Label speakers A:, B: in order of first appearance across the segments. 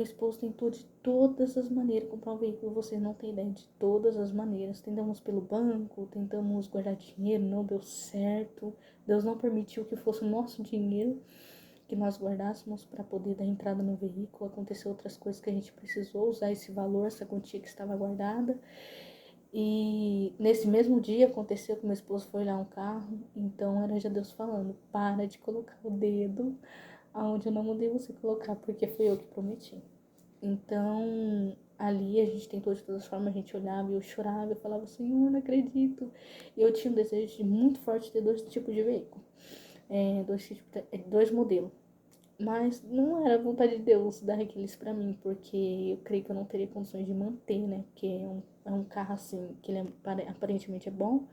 A: Meu esposo tentou de todas as maneiras comprar um veículo, você não tem ideia, de todas as maneiras. Tentamos pelo banco, tentamos guardar dinheiro, não deu certo. Deus não permitiu que fosse o nosso dinheiro que nós guardássemos para poder dar entrada no veículo. Aconteceu outras coisas que a gente precisou usar esse valor, essa quantia que estava guardada. E nesse mesmo dia aconteceu que meu esposo foi olhar um carro, então era já Deus falando, para de colocar o dedo aonde eu não mandei você colocar, porque foi eu que prometi. Então, ali a gente tentou de todas as formas, a gente olhava e eu chorava, eu falava, Senhor, não acredito. E eu tinha um desejo muito forte de ter dois tipos de veículo, dois modelos. Mas não era vontade de Deus dar aqueles pra mim, porque eu creio que eu não teria condições de manter, né? Porque é um carro assim, que ele aparentemente é bom,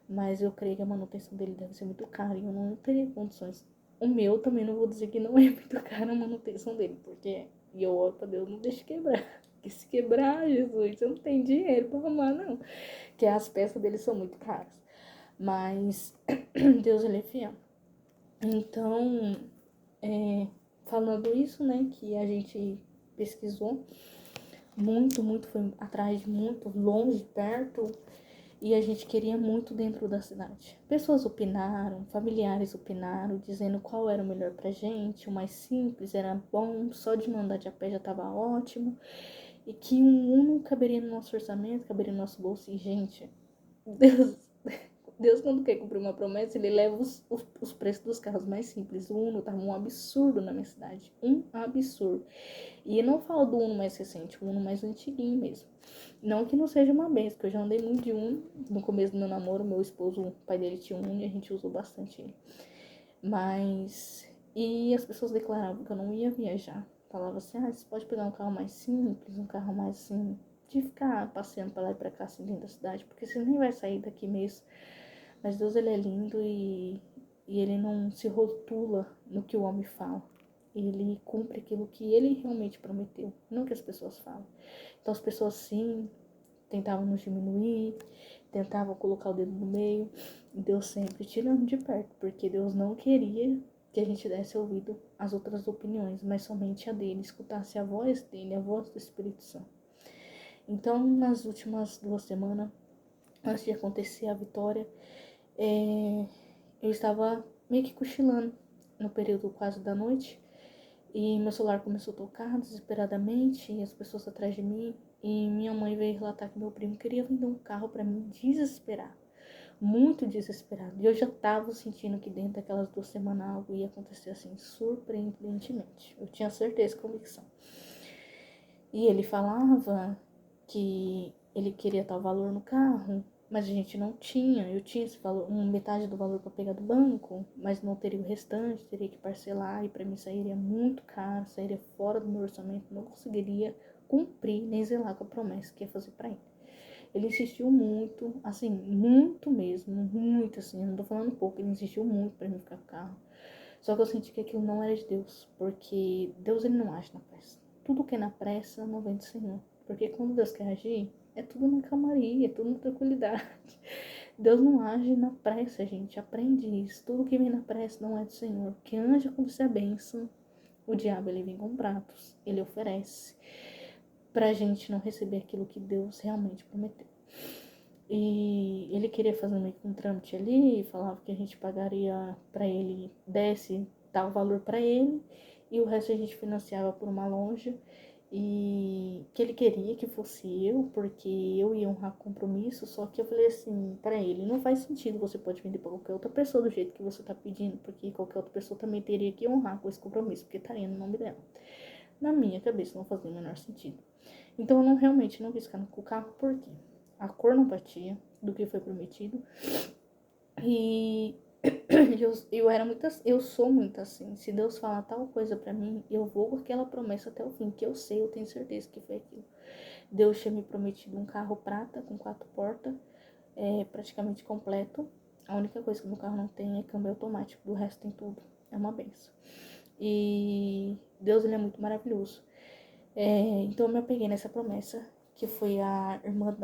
A: mas eu creio que a manutenção dele deve ser muito cara e eu não teria condições. O meu também não vou dizer que não é muito cara a manutenção dele, porque e eu oro pra Deus, não deixe quebrar. Porque se quebrar, Jesus, eu não tenho dinheiro pra arrumar, não. Porque as peças dele são muito caras. Mas Deus, ele é fiel. Então, falando isso, né, que a gente pesquisou muito, foi atrás de muito, longe, perto, e a gente queria muito dentro da cidade. Pessoas opinaram, familiares opinaram, dizendo qual era o melhor pra gente, o mais simples era bom, só de não andar de a pé já tava ótimo, e que um Uno caberia no nosso orçamento, caberia no nosso bolso, e gente, Deus, Deus quando quer cumprir uma promessa, ele leva os preços dos carros mais simples. O Uno tava um absurdo na minha cidade, um absurdo. E eu não falo do Uno mais recente, o Uno mais antiguinho mesmo. Não que não seja uma benção, porque eu já andei muito de Uno. No começo do meu namoro, meu esposo, o pai dele tinha um Uno e a gente usou bastante ele. Mas... E as pessoas declaravam que eu não ia viajar. Falava assim, você pode pegar um carro mais simples, um carro mais assim... De ficar passeando pra lá e pra cá, assim, dentro da cidade. Porque você nem vai sair daqui mesmo. Mas Deus, ele é lindo e ele não se rotula no que o homem fala. Ele cumpre aquilo que ele realmente prometeu, não que as pessoas falam. Então as pessoas sim tentavam nos diminuir, tentavam colocar o dedo no meio, e Deus sempre tirando de perto, porque Deus não queria que a gente desse ouvido às outras opiniões, mas somente a dele, escutasse a voz dele, a voz do Espírito Santo. Então, nas últimas 2 semanas, antes de acontecer a vitória, eu estava meio que cochilando no período quase da noite, e meu celular começou a tocar desesperadamente, e as pessoas atrás de mim, e minha mãe veio relatar que meu primo queria vender um carro para mim, desesperado, muito desesperado. E eu já estava sentindo que dentro daquelas 2 semanas algo ia acontecer assim, surpreendentemente. Eu tinha certeza e convicção. E ele falava que ele queria tal valor no carro, mas a gente não tinha. Eu tinha esse valor, metade do valor para pegar do banco, mas não teria o restante, teria que parcelar e para mim sairia muito caro, sairia fora do meu orçamento, não conseguiria cumprir nem zelar com a promessa que ia fazer para ele. Ele insistiu muito, assim, muito mesmo, muito assim, eu não tô falando pouco, ele insistiu muito para mim ficar com o carro. Só que eu senti que aquilo não era de Deus, porque Deus, ele não age na pressa. Tudo que é na pressa não vem do Senhor. Porque quando Deus quer agir, é tudo na calmaria, é tudo na tranquilidade. Deus não age na pressa, gente. Aprende isso. Tudo que vem na pressa não é do Senhor. Porque antes de acontecer a bênção, o diabo, ele vem com pratos. Ele oferece pra gente não receber aquilo que Deus realmente prometeu. E ele queria fazer meio que um trâmite ali, falava que a gente pagaria pra ele, desse tal valor pra ele, e o resto a gente financiava por uma loja, e que ele queria que fosse eu, porque eu ia honrar compromisso, só que eu falei assim pra ele, não faz sentido, você pode vender pra qualquer outra pessoa do jeito que você tá pedindo, porque qualquer outra pessoa também teria que honrar com esse compromisso, porque estaria no nome dela. Na minha cabeça não fazia o menor sentido. Então eu realmente não quis ficar com o carro, porque a cor não batia do que foi prometido. E eu era muito assim, eu sou muito assim. Se Deus falar tal coisa pra mim, eu vou com aquela promessa até o fim, que eu sei, eu tenho certeza que foi aquilo. Deus tinha me prometido um carro prata com 4 portas, praticamente completo. A única coisa que no carro não tem é câmbio automático, do resto tem tudo. É uma benção. E Deus, ele é muito maravilhoso. Então eu me apeguei nessa promessa, que foi a irmã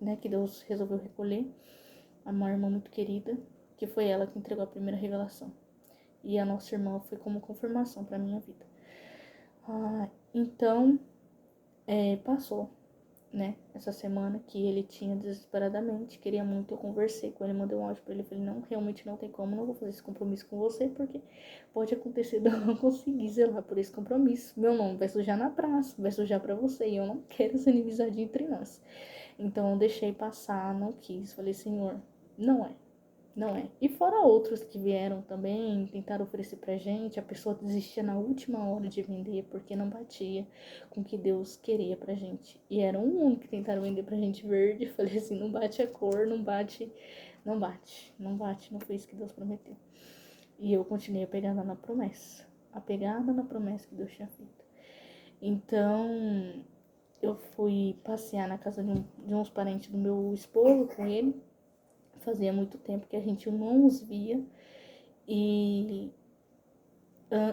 A: né, que Deus resolveu recolher, uma irmã muito querida, que foi ela que entregou a primeira revelação. E a nossa irmã foi como confirmação para minha vida. Então, passou, né? Essa semana que ele tinha desesperadamente, queria muito, eu conversei com ele, mandei um áudio pra ele, falei, não, realmente não tem como, não vou fazer esse compromisso com você, porque pode acontecer de eu não conseguir zelar por esse compromisso. Meu nome vai sujar na praça, vai sujar pra você, e eu não quero essa inimizade entre nós. Então eu deixei passar, não quis, falei, Senhor, não é. Não é. E fora outros que vieram também, tentaram oferecer pra gente, a pessoa desistia na última hora de vender porque não batia com o que Deus queria pra gente. E era um único que tentaram vender pra gente verde. Falei assim, não bate a cor, não bate, não bate, não bate, não foi isso que Deus prometeu. E eu continuei apegada na promessa. Apegada na promessa que Deus tinha feito. Então, eu fui passear na casa de uns parentes do meu esposo com ele. Fazia muito tempo que a gente não os via. E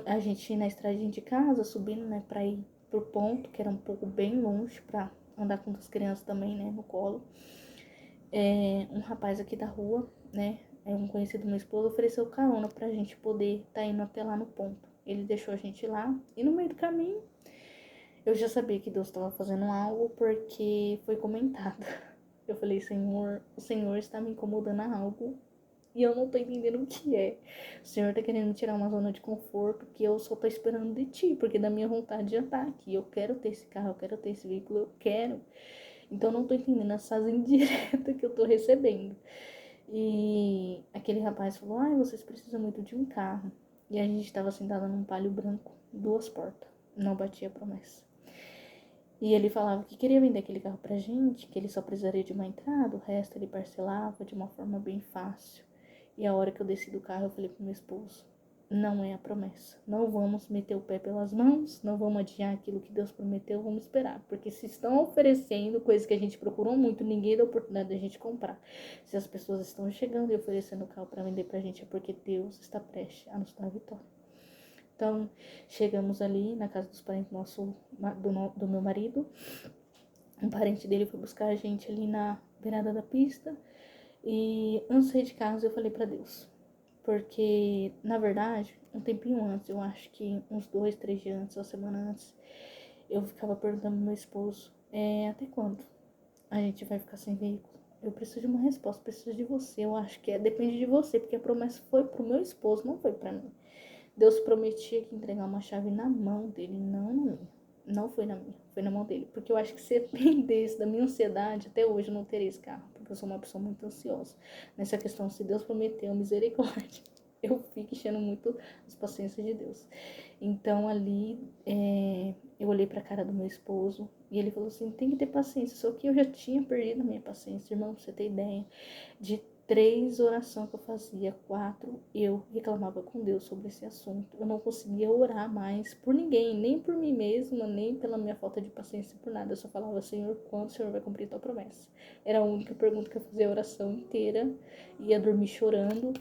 A: a gente ia na estradinha de casa, subindo, né, pra ir pro ponto, que era um pouco bem longe, pra andar com as crianças também, né, no colo. Um rapaz aqui da rua, né, um conhecido do meu esposo, ofereceu carona pra gente poder tá indo até lá no ponto. Ele deixou a gente lá, e no meio do caminho, eu já sabia que Deus estava fazendo algo, porque foi comentado. Eu falei, Senhor, o Senhor está me incomodando a algo e eu não tô entendendo o que é. O Senhor tá querendo me tirar uma zona de conforto que eu só tô esperando de ti, porque da minha vontade já tá aqui. Eu quero ter esse carro, eu quero ter esse veículo, eu quero. Então eu não tô entendendo essas indiretas que eu tô recebendo. E aquele rapaz falou, vocês precisam muito de um carro. E a gente tava sentada num palio branco, 2 portas. Não batia a promessa. E ele falava que queria vender aquele carro pra gente, que ele só precisaria de uma entrada, o resto ele parcelava de uma forma bem fácil. E a hora que eu desci do carro, eu falei pro meu esposo, não é a promessa. Não vamos meter o pé pelas mãos, não vamos adiar aquilo que Deus prometeu, vamos esperar. Porque se estão oferecendo coisas que a gente procurou muito, ninguém dá oportunidade de a gente comprar. Se as pessoas estão chegando e oferecendo o carro para vender pra gente, é porque Deus está prestes a nos dar a vitória. Então, chegamos ali na casa dos parentes do meu marido. Um parente dele foi buscar a gente ali na beirada da pista. E antes de sair de casa, eu falei pra Deus. Porque, na verdade, um tempinho antes, eu acho que uns 2, 3 dias antes, uma semana antes, eu ficava perguntando pro meu esposo, até quando a gente vai ficar sem veículo? Eu preciso de uma resposta, preciso de você. Eu acho que depende de você, porque a promessa foi pro meu esposo, não foi pra mim. Deus prometia que entregar uma chave na mão dele, não na minha. Não foi na minha, foi na mão dele. Porque eu acho que se dependesse da minha ansiedade, até hoje eu não teria esse carro. Porque eu sou uma pessoa muito ansiosa. Nessa questão, se Deus prometeu misericórdia, eu fico enchendo muito as paciências de Deus. Então ali, eu olhei pra cara do meu esposo e ele falou assim, tem que ter paciência. Só que eu já tinha perdido a minha paciência, irmão, pra você ter ideia. De 3 orações que eu fazia, 4 eu reclamava com Deus sobre esse assunto. Eu não conseguia orar mais por ninguém, nem por mim mesma, nem pela minha falta de paciência, por nada. Eu só falava, Senhor, quando o Senhor vai cumprir tua promessa? Era a única pergunta que eu fazia a oração inteira, ia dormir chorando